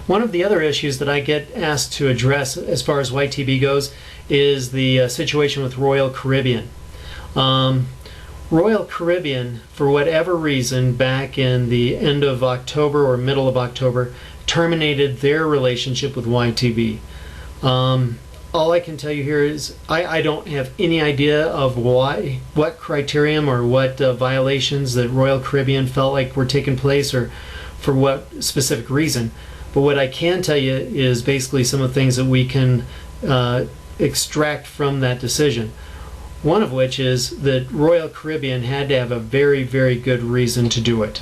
One of the other issues that I get asked to address as far as YTB goes is the situation with Royal Caribbean. Royal Caribbean, for whatever reason, back in the end of October or middle of October, terminated their relationship with YTB. All I can tell you here is I don't have any idea of what criterion or what violations that Royal Caribbean felt like were taking place, or for what specific reason. But what I can tell you is basically some of the things that we can extract from that decision. One of which is that Royal Caribbean had to have a very, very good reason to do it.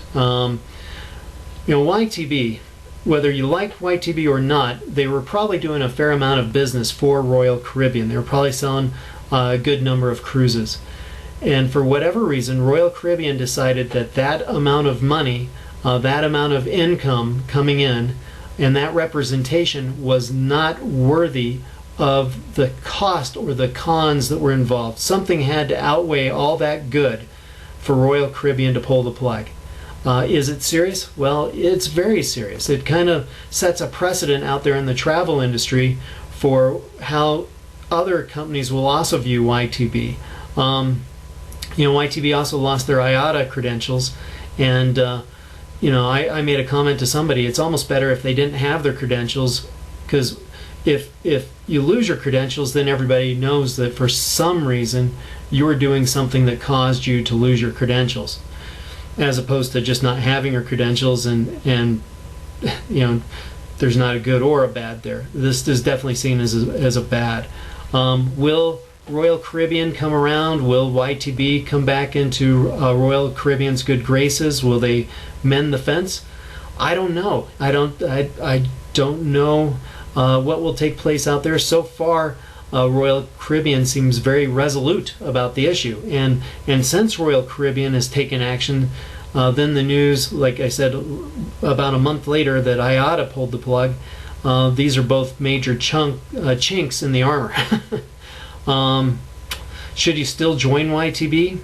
YTB, whether you like YTB or not, they were probably doing a fair amount of business for Royal Caribbean. They were probably selling a good number of cruises. And for whatever reason, Royal Caribbean decided that that amount of money, that amount of income coming in, and that representation was not worthy of the cost or the cons that were involved. Something had to outweigh all that good for Royal Caribbean to pull the plug. Is it serious? Well, it's very serious. It kind of sets a precedent out there in the travel industry for how other companies will also view YTB. YTB also lost their IATA credentials, and I made a comment to somebody, it's almost better if they didn't have their credentials, because if you lose your credentials, then everybody knows that for some reason you're doing something that caused you to lose your credentials, as opposed to just not having your credentials and there's not a good or a bad there. This is definitely seen as a bad. Will Royal Caribbean come around? Will YTB come back into Royal Caribbean's good graces? Will they mend the fence? I don't know. I don't know what will take place out there. So far, Royal Caribbean seems very resolute about the issue, and since Royal Caribbean has taken action, then the news, like I said, about a month later, that IATA pulled the plug. These are both major chinks in the armor. Should you still join YTB?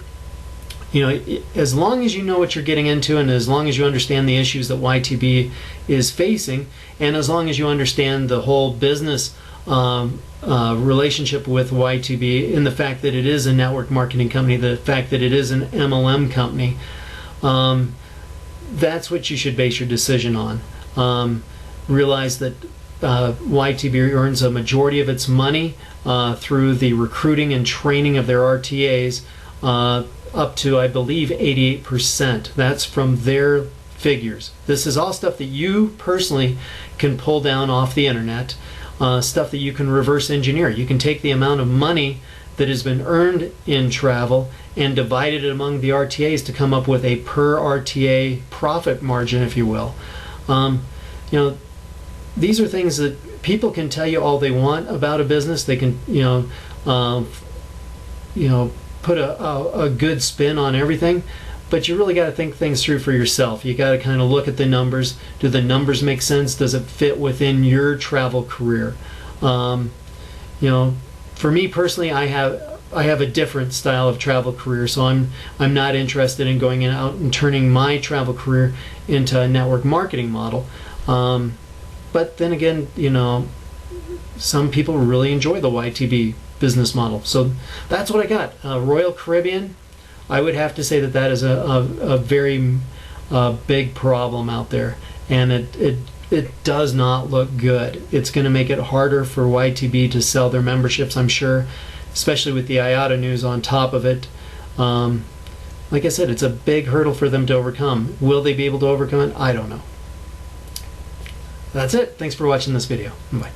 As long as you know what you're getting into, and as long as you understand the issues that YTB is facing, and as long as you understand the whole business relationship with YTB, in the fact that it is a network marketing company, the fact that it is an MLM company, that's what you should base your decision on. Realize that YTB earns a majority of its money through the recruiting and training of their RTAs, up to, I believe, 88%. That's from their figures. This is all stuff that you personally can pull down off the internet, stuff that you can reverse engineer. You can take the amount of money that has been earned in travel and divide it among the RTAs to come up with a per RTA profit margin, if you will. These are things that people can tell you all they want about a business. They can, put a good spin on everything, but you really got to think things through for yourself. You got to kind of look at the numbers. Do the numbers make sense? Does it fit within your travel career? For me personally, I have a different style of travel career, so I'm not interested in going out and turning my travel career into a network marketing model. But then again, some people really enjoy the YTB business model. So that's what I got. Royal Caribbean, I would have to say that is a very big problem out there, and it does not look good. It's going to make it harder for YTB to sell their memberships, I'm sure, especially with the IATA news on top of it. Like I said, it's a big hurdle for them to overcome. Will they be able to overcome it? I don't know. That's it. Thanks for watching this video. Bye.